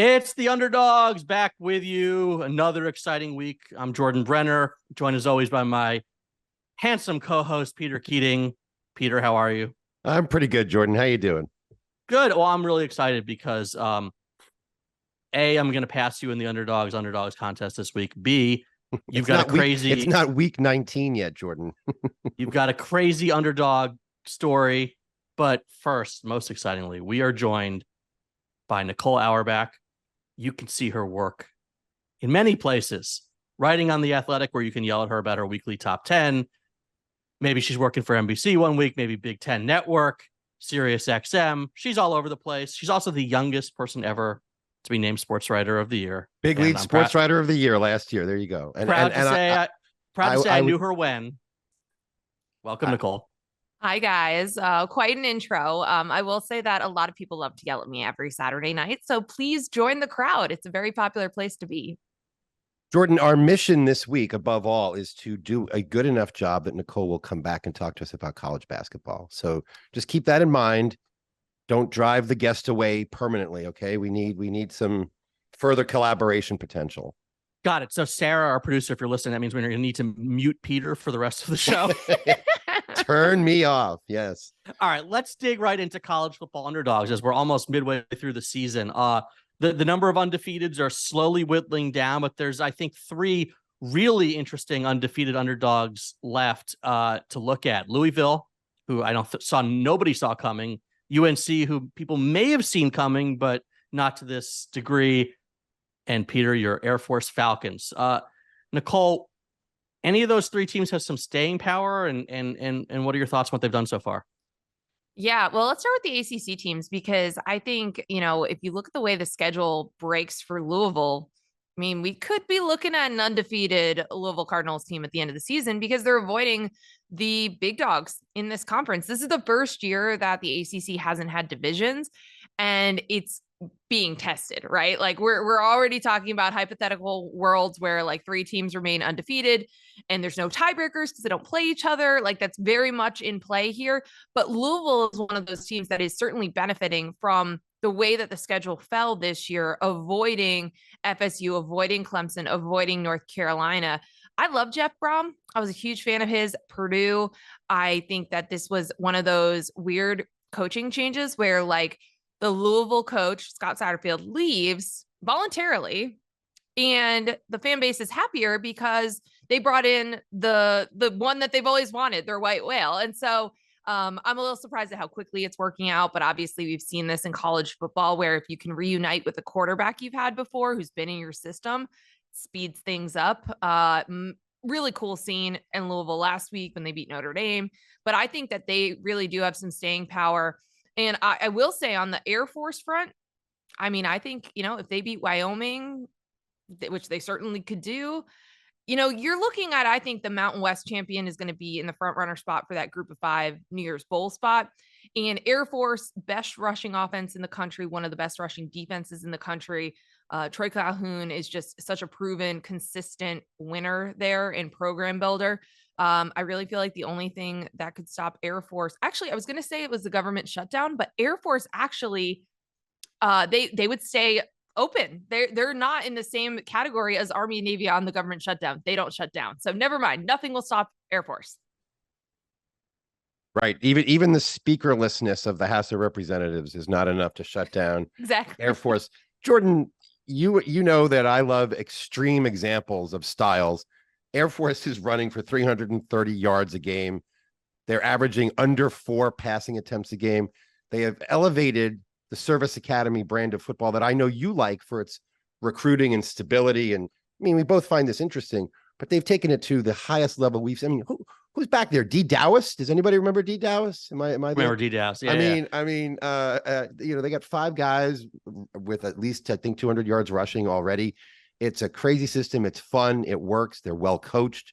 It's the Underdogs back with you. Another exciting week. I'm Jordan Brenner, joined as always by my handsome co-host, Peter Keating. Peter, how are you? I'm pretty good, Jordan. How you doing? Good. Well, I'm really excited because I'm going to pass you in the Underdogs contest this week. B, you've got a crazy... It's not week 19 yet, Jordan. You've got a crazy underdog story. But first, most excitingly, we are joined by Nicole Auerbach. You can see her work in many places, writing on The Athletic, where you can yell at her about her weekly top 10. Maybe she's working for NBC one week, maybe Big Ten Network, Sirius XM. She's all over the place. She's also the youngest person ever to be named Sports Writer of the Year. Big League Sports Writer of the Year last year. There you go. Proud to say I knew her when. Welcome, Nicole. Hi, guys. Quite an intro. I will say that a lot of people love to yell at me every Saturday night, so please join the crowd. It's a very popular place to be. Jordan, our mission this week, above all, is to do a good enough job that Nicole will come back and talk to us about college basketball. So just keep that in mind. Don't drive the guest away permanently, okay? We need some further collaboration potential. Got it. So Sarah, our producer, if you're listening, that means we're going to need to mute Peter for the rest of the show. Turn me off. Yes. All right, let's dig right into college football underdogs as we're almost midway through the season. The number of undefeateds are slowly whittling down, but there's, I think, three really interesting undefeated underdogs left to look at. Louisville, who I nobody saw coming. UNC, who people may have seen coming, but not to this degree. And Peter, your Air Force Falcons. Nicole, any of those three teams have some staying power, and what are your thoughts on what they've done so far? Yeah, well, let's start with the ACC teams, because I think, if you look at the way the schedule breaks for Louisville, I mean, we could be looking at an undefeated Louisville Cardinals team at the end of the season because they're avoiding the big dogs in this conference. This is the first year that the ACC hasn't had divisions, and it's being tested, right? Like we're already talking about hypothetical worlds where like three teams remain undefeated and there's no tiebreakers because they don't play each other. Like that's very much in play here. But Louisville is one of those teams that is certainly benefiting from the way that the schedule fell this year, avoiding FSU, avoiding Clemson, avoiding North Carolina. I love Jeff Brom. I was a huge fan of his. Purdue. I think that this was one of those weird coaching changes where like the Louisville coach, Scott Satterfield, leaves voluntarily, and the fan base is happier because they brought in the one that they've always wanted, their white whale. And so I'm a little surprised at how quickly it's working out, but obviously we've seen this in college football where if you can reunite with a quarterback you've had before who's been in your system, speeds things up. Really cool scene in Louisville last week when they beat Notre Dame, but I think that they really do have some staying power. And I will say on the Air Force front, I mean, I think, if they beat Wyoming, which they certainly could do, you're looking at, I think the Mountain West champion is going to be in the front runner spot for that group of 5 New Year's Bowl spot. And Air Force, best rushing offense in the country, one of the best rushing defenses in the country. Troy Calhoun is just such a proven, consistent winner there and program builder. I really feel like the only thing that could stop Air Force, actually, I was going to say it was the government shutdown, but Air Force actually, they would stay open. They're not in the same category as Army and Navy on the government shutdown. They don't shut down. So never mind. Nothing will stop Air Force. Right. Even the speakerlessness of the House of Representatives is not enough to shut down Exactly. Air Force. Jordan, you know that I love extreme examples of styles. Air Force is running for 330 yards a game. They're averaging under 4 passing attempts a game. They have elevated the Service Academy brand of football that I know you like for its recruiting and stability. And I mean, we both find this interesting, but they've taken it to the highest level we've seen. I mean, who's back there? D. Dowis? Does anybody remember D. Dowis? Am I remember D. Dowis? Yeah. I mean, they got 5 guys with at least, I think, 200 yards rushing already. It's a crazy system. It's fun. It works. They're well coached.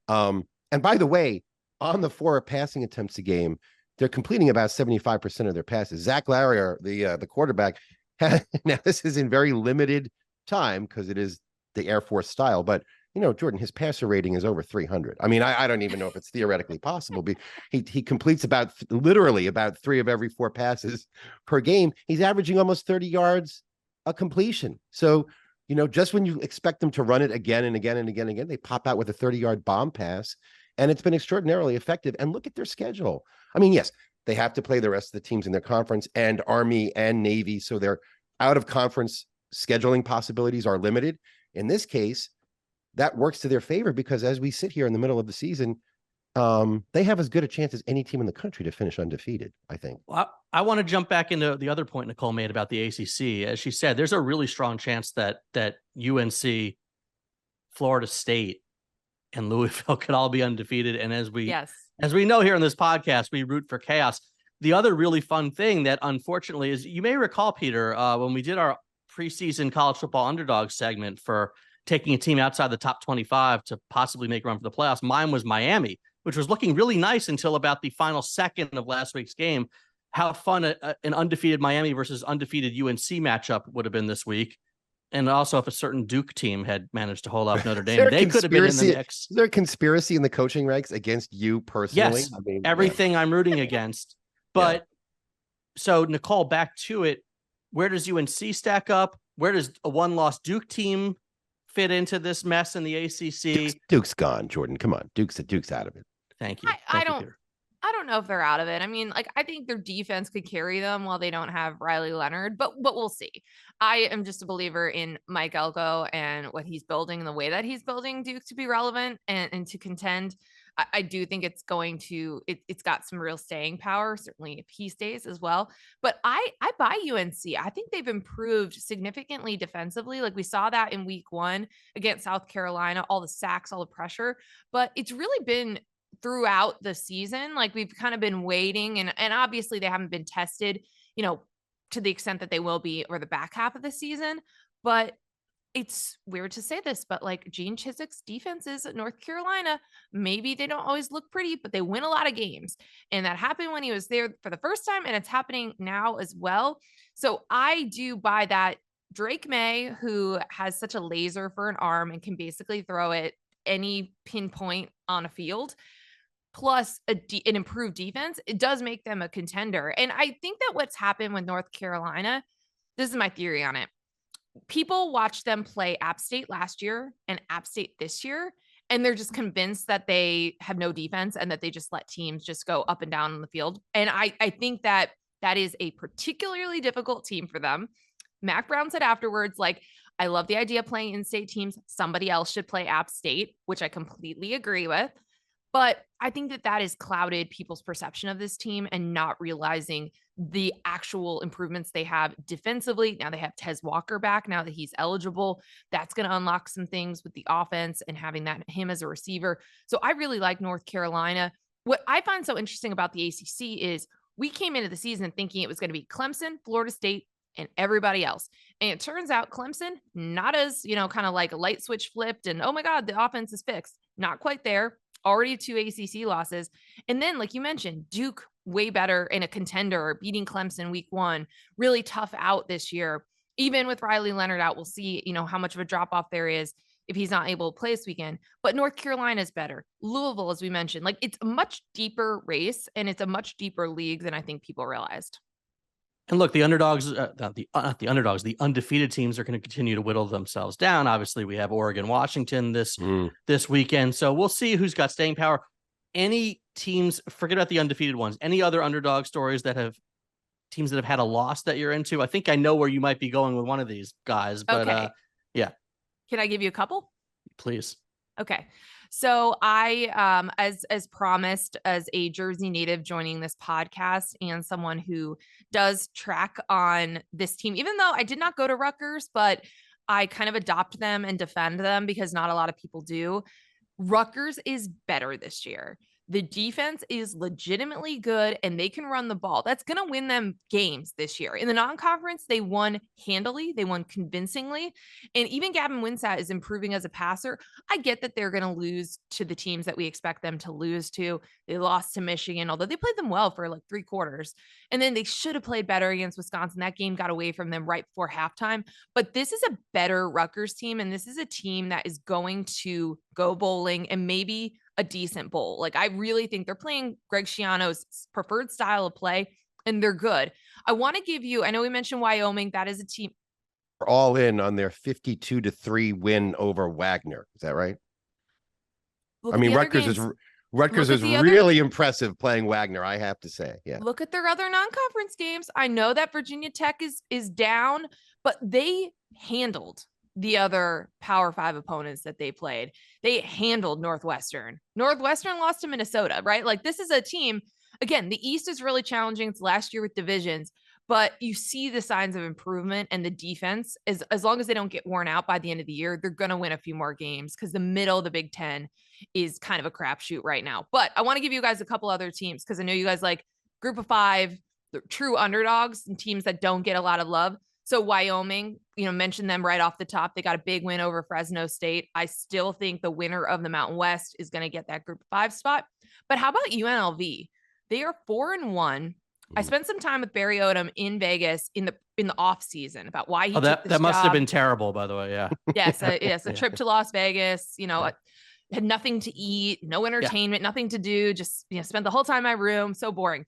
And by the way, on the 4 passing attempts a game, they're completing about 75% of their passes. Zach Larrier, the quarterback, now this is in very limited time because it is the Air Force style, but Jordan, his passer rating is over 300. I mean, I don't even know if it's theoretically possible, but he completes literally about 3 of every 4 passes per game. He's averaging almost 30 yards a completion. So, just when you expect them to run it again and again and again and again, they pop out with a 30-yard bomb pass, and it's been extraordinarily effective. And look at their schedule. I mean, yes, they have to play the rest of the teams in their conference and Army and Navy, so their out of conference scheduling possibilities are limited. In this case, that works to their favor because as we sit here in the middle of the season, they have as good a chance as any team in the country to finish undefeated, I think. Well, I want to jump back into the other point Nicole made about the ACC. As she said, there's a really strong chance that UNC, Florida State, and Louisville could all be undefeated. And as we know here on this podcast, we root for chaos. The other really fun thing that unfortunately is, you may recall, Peter, when we did our preseason college football underdog segment for taking a team outside the top 25 to possibly make a run for the playoffs, mine was Miami, which was looking really nice until about the final second of last week's game. How fun an undefeated Miami versus undefeated UNC matchup would have been this week. And also if a certain Duke team had managed to hold off Notre Dame, they could have been in the mix. Is there a conspiracy in the coaching ranks against you personally? Yes, everything I'm rooting against. But so Nicole, back to it. Where does UNC stack up? Where does a one-loss Duke team fit into this mess in the ACC? Duke's gone, Jordan. Come on. Duke's out of it. Thank you. I don't know if they're out of it. I mean, I think their defense could carry them while they don't have Riley Leonard, but we'll see. I am just a believer in Mike Elko and what he's building and the way that he's building Duke to be relevant and to contend. I do think it's going to, it's got some real staying power, certainly if he stays as well. But I buy UNC. I think they've improved significantly defensively. Like we saw that in week 1 against South Carolina, all the sacks, all the pressure, but it's really been throughout the season. Like we've kind of been waiting and obviously they haven't been tested, to the extent that they will be over the back half of the season. But it's weird to say this, but like Gene Chizik's defenses at North Carolina, maybe they don't always look pretty, but they win a lot of games. And that happened when he was there for the first time, and it's happening now as well. So I do buy that. Drake May, who has such a laser for an arm and can basically throw it any pinpoint on a field, plus an improved defense, it does make them a contender. And I think that what's happened with North Carolina, this is my theory on it. People watch them play App State last year and App State this year, and they're just convinced that they have no defense and that they just let teams just go up and down on the field. And I think that is a particularly difficult team for them. Mac Brown said afterwards, I love the idea of playing in-state teams. Somebody else should play App State, which I completely agree with. But I think that has clouded people's perception of this team and not realizing the actual improvements they have defensively. Now they have Tez Walker back now that he's eligible. That's going to unlock some things with the offense and having him as a receiver. So I really like North Carolina. What I find so interesting about the ACC is we came into the season thinking it was going to be Clemson, Florida State, and everybody else. And it turns out Clemson, not as, kind of like a light switch flipped and, oh my God, the offense is fixed. Not quite there. Already 2 ACC losses. And then, like you mentioned, Duke way better in a contender, beating Clemson week 1, really tough out this year. Even with Riley Leonard out, we'll see, how much of a drop off there is if he's not able to play this weekend. But North Carolina is better. Louisville, as we mentioned, it's a much deeper race and it's a much deeper league than I think people realized. And look, the underdogs, not the underdogs, the undefeated teams are going to continue to whittle themselves down. Obviously, we have Oregon, Washington this weekend. So we'll see who's got staying power. Any teams, forget about the undefeated ones, any other underdog stories teams that have had a loss that you're into? I think I know where you might be going with one of these guys, but okay. Yeah. Can I give you a couple? Please. Okay. So I, as promised, as a Jersey native joining this podcast and someone who does track on this team, even though I did not go to Rutgers, but I kind of adopt them and defend them because not a lot of people do. Rutgers is better this year. The defense is legitimately good and they can run the ball. That's going to win them games this year. In the non-conference, they won handily. They won convincingly. And even Gavin Winsat is improving as a passer. I get that they're going to lose to the teams that we expect them to lose to. They lost to Michigan, although they played them well for 3 quarters. And then they should have played better against Wisconsin. That game got away from them right before halftime. But this is a better Rutgers team. And this is a team that is going to go bowling and maybe a decent bowl. I really think they're playing Greg Schiano's preferred style of play and they're good. I want to give you, I know we mentioned Wyoming. That is a team. all in on their 52-3 win over Wagner. Is that right? I mean, Rutgers is really impressive playing Wagner, I have to say. Yeah. Look at their other non-conference games. I know that Virginia Tech is down, but they handled the other Power 5 opponents that they played. They handled Northwestern. Northwestern lost to Minnesota, right? Like, this is a team, again, the East is really challenging. It's last year with divisions, but you see the signs of improvement, and the defense is, as long as they don't get worn out by the end of the year, they're going to win a few more games, because the middle of the Big Ten is kind of a crapshoot right now. But I want to give you guys a couple other teams, because I know you guys like Group of 5, the true underdogs and teams that don't get a lot of love. So Wyoming, mentioned them right off the top. They got a big win over Fresno State. I still think the winner of the Mountain West is going to get that Group of 5 spot. But how about UNLV? They are 4-1. I spent some time with Barry Odom in Vegas in the off season about why he took this that must job. have been terrible, by the way. Yeah. Yes, a trip to Las Vegas. Had nothing to eat, no entertainment, nothing to do. Just spent the whole time in my room. So boring.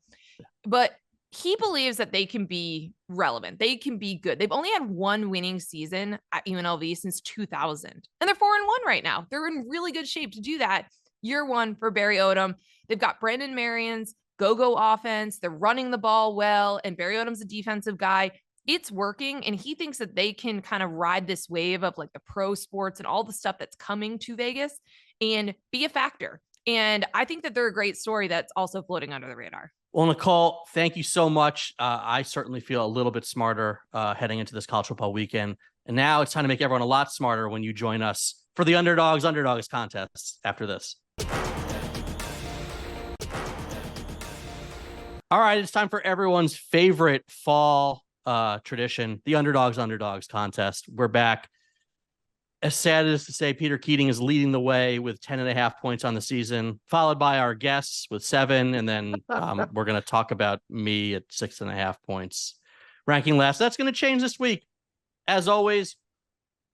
But he believes that they can be relevant. They can be good. They've only had one winning season at UNLV since 2000, and they're 4-1 right now. They're in really good shape to do that. Year one for Barry Odom. They've got Brendan Marion's go-go offense. They're running the ball well, and Barry Odom's a defensive guy. It's working, and he thinks that they can kind of ride this wave of like the pro sports and all the stuff that's coming to Vegas and be a factor. And I think that they're a great story that's also floating under the radar. Well, Nicole, thank you so much. I certainly feel a little bit smarter heading into this college football weekend. And now it's time to make everyone a lot smarter when you join us for the Underdogs contest after this. All right, it's time for everyone's favorite fall tradition, the Underdogs contest. We're back. As sad as to say, Peter Keating is leading the way with 10.5 points on the season, followed by our guests with 7. And then we're going to talk about me at 6.5 points, ranking last. That's going to change this week. As always,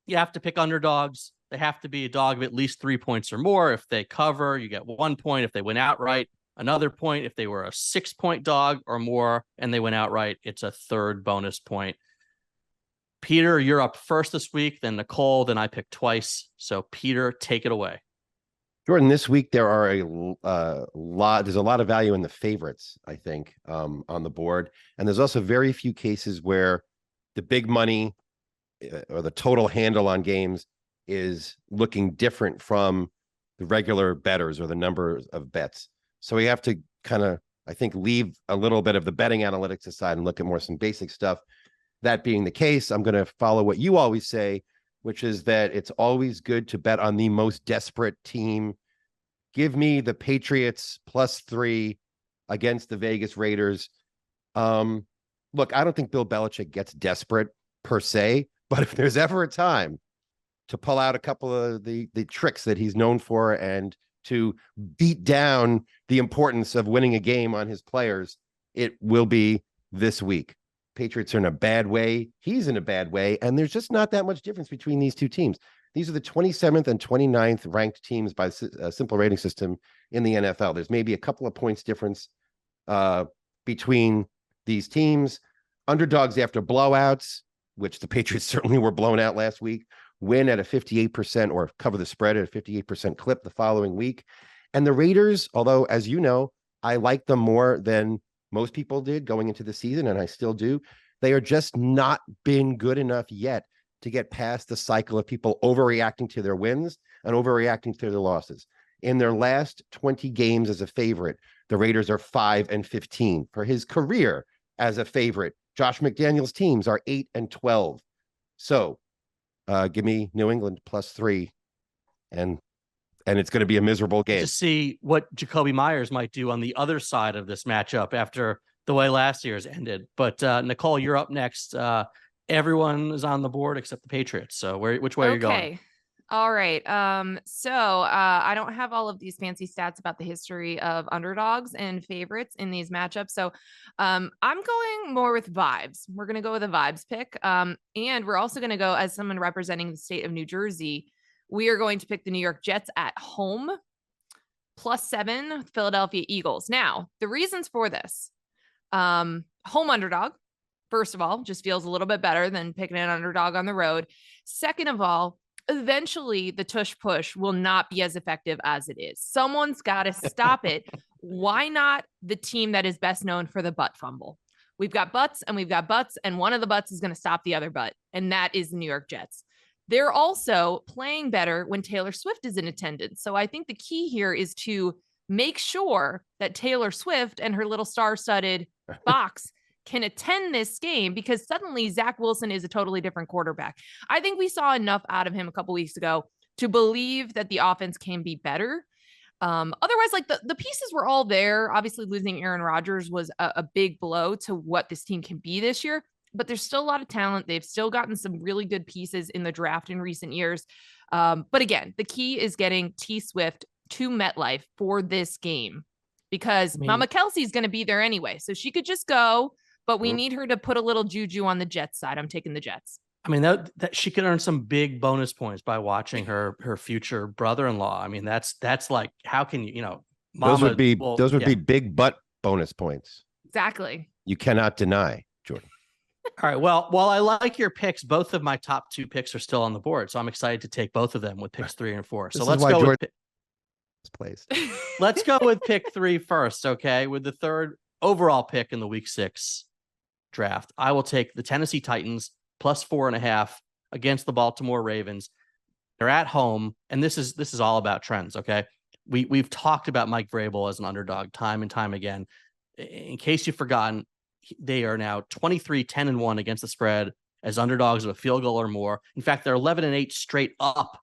you have to pick underdogs. They have to be a dog of at least 3 points or more. If they cover, you get 1 point. If they win outright, another point. If they were a 6-point dog or more and they went outright, it's a third bonus point. Peter, you're up first this week, then Nicole, then I picked twice. So Peter, take it away. Jordan, this week there are there's a lot of value in the favorites, I think, on the board. And there's also very few cases where the big money or the total handle on games is looking different from the regular bettors or the number of bets. So we have to kind of, I think, leave a little bit of the betting analytics aside and look at more some basic stuff. That being the case, I'm going to follow what you always say, which is that it's always good to bet on the most desperate team. Give me the Patriots +3 against the Vegas Raiders. Look, I don't think Bill Belichick gets desperate per se, but if there's ever a time to pull out a couple of the tricks that he's known for and to beat down the importance of winning a game on his players, it will be this week. Patriots are in a bad way. He's in a bad way. And there's just not that much difference between these two teams. These are the 27th and 29th ranked teams by a simple rating system in the NFL. There's maybe a couple of points difference between these teams. Underdogs after blowouts, which the Patriots certainly were blown out last week, win at a 58% or cover the spread at a 58% clip the following week. And the Raiders, although, as you know, I like them more than most people did going into the season, and I still do. They are just not been good enough yet to get past the cycle of people overreacting to their wins and overreacting to their losses. In their last 20 games as a favorite, the Raiders are 5-15. For his career as a favorite, Josh McDaniels' teams are 8-12. So give me New England +3, and it's going to be a miserable game. To see what Jacoby Myers might do on the other side of this matchup after the way last year's ended. But Nicole, you're up next. Everyone is on the board except the Patriots. So which way are you going? Okay. All right. So I don't have all of these fancy stats about the history of underdogs and favorites in these matchups. So I'm going more with vibes. We're going to go with a vibes pick. And we're also going to go, as someone representing the state of New Jersey, we are going to pick the New York Jets at home +7 Philadelphia Eagles. Now, the reasons for this, home underdog, First of all, just feels a little bit better than picking an underdog on the road. Second of all, eventually the tush push will not be as effective as it is. Someone's got to stop it. Why not the team that is best known for the butt fumble? We've got butts and we've got butts, and one of the butts is going to stop the other butt, and that is the New York Jets. They're also playing better when Taylor Swift is in attendance. So I think the key here is to make sure that Taylor Swift and her little star-studded box can attend this game, because suddenly Zach Wilson is a totally different quarterback. I think we saw enough out of him a couple weeks ago to believe that the offense can be better. Otherwise, like the pieces were all there. Obviously, losing Aaron Rodgers was a big blow to what this team can be this year, but there's still a lot of talent. They've still gotten some really good pieces in the draft in recent years. But again, the key is getting T Swift to MetLife for this game, because Mama Kelsey's going to be there anyway. So she could just go, but we need her to put a little juju on the Jets side. I'm taking the Jets. I mean, that she could earn some big bonus points by watching her future brother-in-law. I mean, that's like, how can you, Mama, those would be big butt bonus points. Exactly. You cannot deny, Jordan. All right. Well, while I like your picks, both of my top 2 picks are still on the board, so I'm excited to take both of them with picks 3 and 4. So let's go with place. Let's go with pick 3 first, okay? With the third overall pick in the Week 6 draft, I will take the Tennessee Titans plus 4.5 against the Baltimore Ravens. They're at home, and this is all about trends, okay? We've talked about Mike Vrabel as an underdog time and time again. In case you've forgotten, they are now 23-10-1 against the spread as underdogs of a field goal or more. In fact, they're 11-8 straight up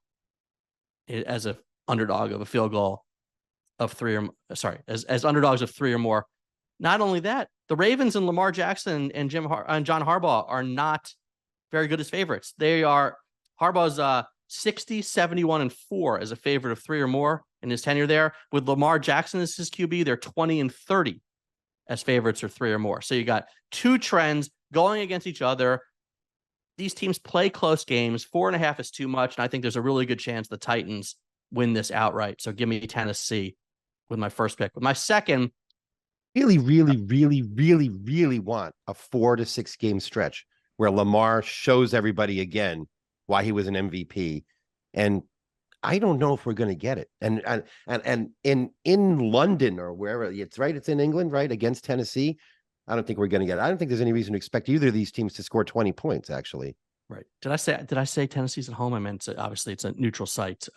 as a underdog of a field goal of 3 or as underdogs of 3 or more. Not only that, the Ravens and Lamar Jackson and John Harbaugh are not very good as favorites. They are Harbaugh's 60-71-4 as a favorite of 3 or more in his tenure there. With Lamar Jackson as his QB, they're 20-30 as favorites or 3 or more. So you got 2 trends going against each other. These teams play close games. 4.5 is too much, and I think there's a really good chance the Titans win this outright. So give me Tennessee with my first pick. With my second, really want a 4 to 6 game stretch where Lamar shows everybody again why he was an MVP. And I don't know if we're going to get it. And in London or wherever it's right, it's in England, right, against Tennessee. I don't think we're going to get it. I don't think there's any reason to expect either of these teams to score 20 points, actually. Right. Did I say Tennessee's at home? I meant obviously it's a neutral site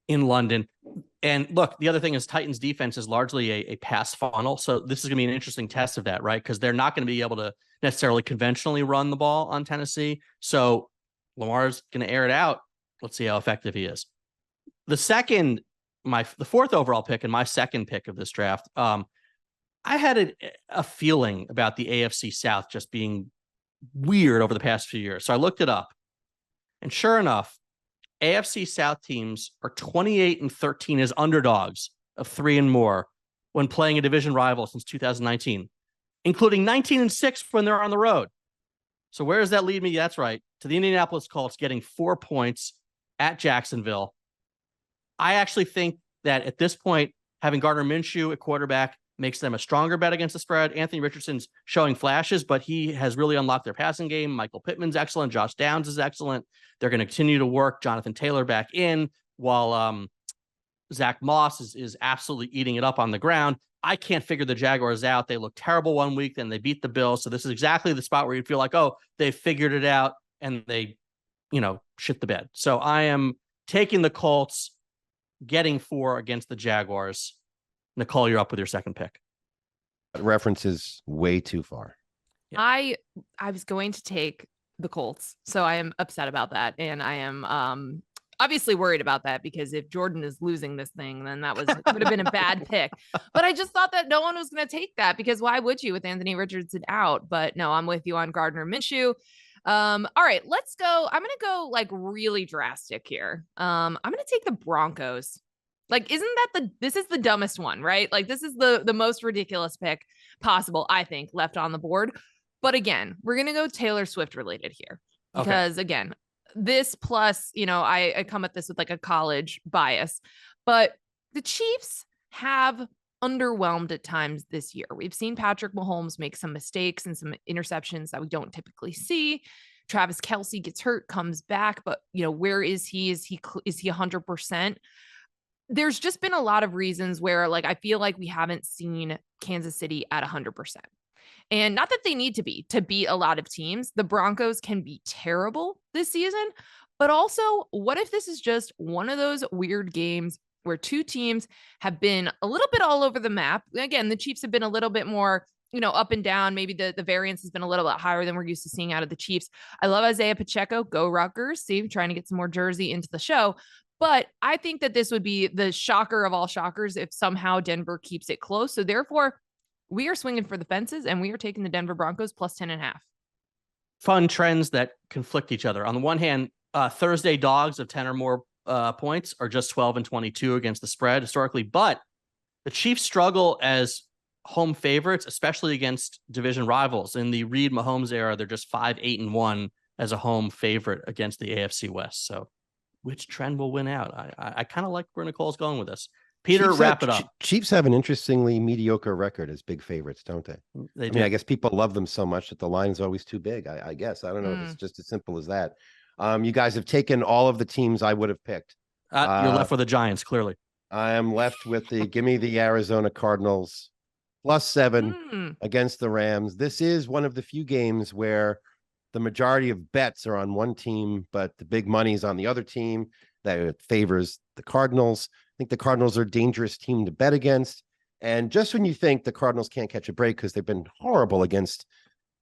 in London. And look, the other thing is Titans defense is largely a pass funnel. So this is going to be an interesting test of that, right? Because they're not going to be able to necessarily conventionally run the ball on Tennessee. So Lamar's going to air it out. Let's see how effective he is. The fourth overall pick and my second pick of this draft, I had a feeling about the AFC South just being weird over the past few years. So I looked it up, and sure enough, AFC South teams are 28-13 as underdogs of 3 and more when playing a division rival since 2019, including 19-6 when they're on the road. So where does that lead me? That's right, to the Indianapolis Colts getting 4 points at Jacksonville. I actually think that at this point, having Gardner Minshew at quarterback makes them a stronger bet against the spread. Anthony Richardson's showing flashes, but he has really unlocked their passing game. Michael Pittman's excellent. Josh Downs is excellent. They're going to continue to work Jonathan Taylor back in while Zach Moss is absolutely eating it up on the ground. I can't figure the Jaguars out. They look terrible one week, then they beat the Bills. So this is exactly the spot where you'd feel like, oh, they figured it out and they, shit the bed. So I am taking the Colts, getting 4 against the Jaguars. Nicole, you're up with your second pick. That reference is way too far. Yeah. I was going to take the Colts, so I am upset about that, and I am obviously worried about that, because if Jordan is losing this thing, then would have been a bad pick. But I just thought that no one was going to take that, because why would you with Anthony Richardson out? But no, I'm with you on Gardner Minshew. All right, let's go. I'm going to go like really drastic here. I'm going to take the Broncos. Like, this is the dumbest one, right? Like, this is the most ridiculous pick possible, I think, left on the board. But again, we're going to go Taylor Swift related here, because again, this plus, I come at this with like a college bias, but the Chiefs have underwhelmed at times this year. We've seen Patrick Mahomes make some mistakes and some interceptions that we don't typically see. Travis Kelce gets hurt, comes back, but where is he? Is he 100%? There's just been a lot of reasons where I feel like we haven't seen Kansas City at 100%. And not that they need to beat a lot of teams. The Broncos can be terrible this season, but also what if this is just one of those weird games where two teams have been a little bit all over the map? Again, the Chiefs have been a little bit more, up and down. Maybe the variance has been a little bit higher than we're used to seeing out of the Chiefs. I love Isaiah Pacheco. Go Rutgers. See, trying to get some more jersey into the show. But I think that this would be the shocker of all shockers if somehow Denver keeps it close. So therefore, we are swinging for the fences and we are taking the Denver Broncos plus 10.5. Fun trends that conflict each other. On the one hand, Thursday dogs of 10 or more points are just 12 and 22 against the spread historically, but the Chiefs struggle as home favorites, especially against division rivals. In the Reed Mahomes era, they're just 5-8-1 as a home favorite against the AFC West. So which trend will win out? I kind of like where Nicole's going with this. Peter, wrap it up. Chiefs have an interestingly mediocre record as big favorites, don't they? They do. I guess people love them so much that the line is always too big. I guess. I don't know if it's just as simple as that. You guys have taken all of the teams I would have picked. You're left with the Giants, clearly. I am left with give me the Arizona Cardinals +7 against the Rams. This is one of the few games where the majority of bets are on one team, but the big money is on the other team. That favors the Cardinals. I think the Cardinals are a dangerous team to bet against. And just when you think the Cardinals can't catch a break because they've been horrible against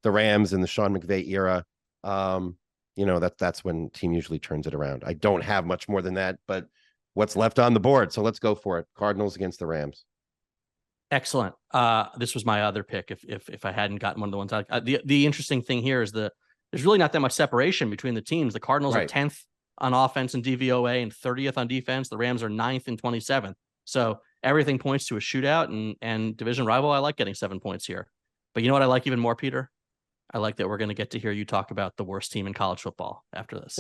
the Rams in the Sean McVay era, that's when team usually turns it around. I don't have much more than that, but what's left on the board? So let's go for it. Cardinals against the Rams. Excellent. This was my other pick. If I hadn't gotten one of the ones, the interesting thing here is there's really not that much separation between the teams. The Cardinals are 10th on offense and DVOA and 30th on defense. The Rams are 9th and 27th. So everything points to a shootout and division rival. I like getting 7 points here. But you know what I like even more, Peter? I like that we're going to get to hear you talk about the worst team in college football after this.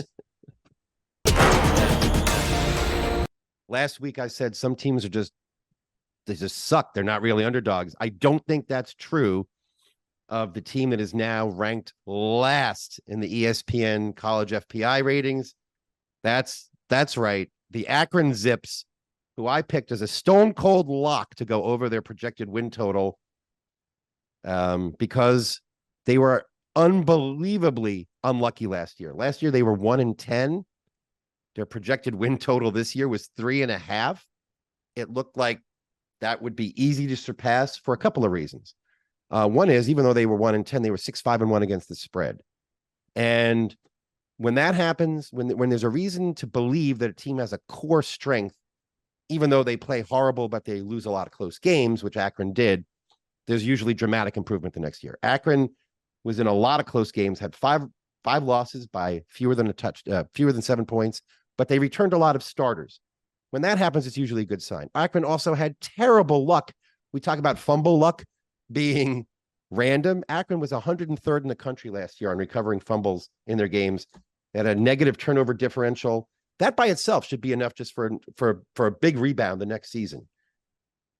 Last week I said some teams they just suck. They're not really underdogs. I don't think that's true of the team that is now ranked last in the ESPN college FPI ratings. That's right. The Akron Zips, who I picked as a stone cold lock to go over their projected win total, because they were unbelievably unlucky last year. Last year they were 1-10. Their projected win total this year was 3.5. It looked like that would be easy to surpass for a couple of reasons. One is, even though they were 1-10, they were 6-5-1 against the spread. And when that happens, when there's a reason to believe that a team has a core strength, even though they play horrible, but they lose a lot of close games, which Akron did, there's usually dramatic improvement the next year. Akron was in a lot of close games, had five losses by fewer than 7 points, but they returned a lot of starters. When that happens, it's usually a good sign. Akron also had terrible luck. We talk about fumble luck being random. Akron was 103rd in the country last year on recovering fumbles in their games. They had a negative turnover differential. That by itself should be enough just for a big rebound the next season.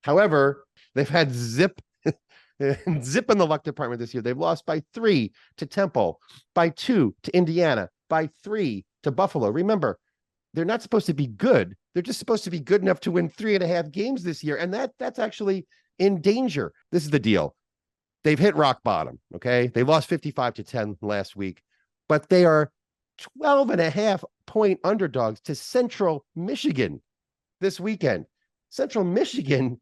However, they've had zip in the luck department this year. They've lost by 3 to Temple, by 2 to Indiana, by 3 to Buffalo. Remember, they're not supposed to be good. They're just supposed to be good enough to win 3.5 games this year. And that's actually in danger. This is the deal. They've hit rock bottom. Okay. They lost 55-10 last week, but they are 12.5 point underdogs to Central Michigan this weekend. Central Michigan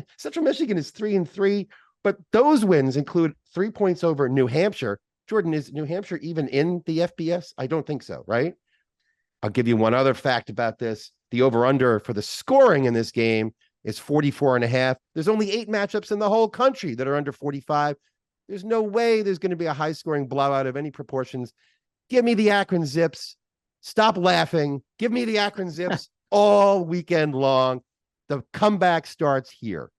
is 3-3, but those wins include 3 points over New Hampshire. Jordan, is New Hampshire even in the FBS? I don't think so, right? I'll give you one other fact about this. The over-under for the scoring in this game is 44.5. There's only 8 matchups in the whole country that are under 45. There's no way there's going to be a high-scoring blowout of any proportions. Give me the Akron Zips. Stop laughing. Give me the Akron Zips all weekend long. The comeback starts here.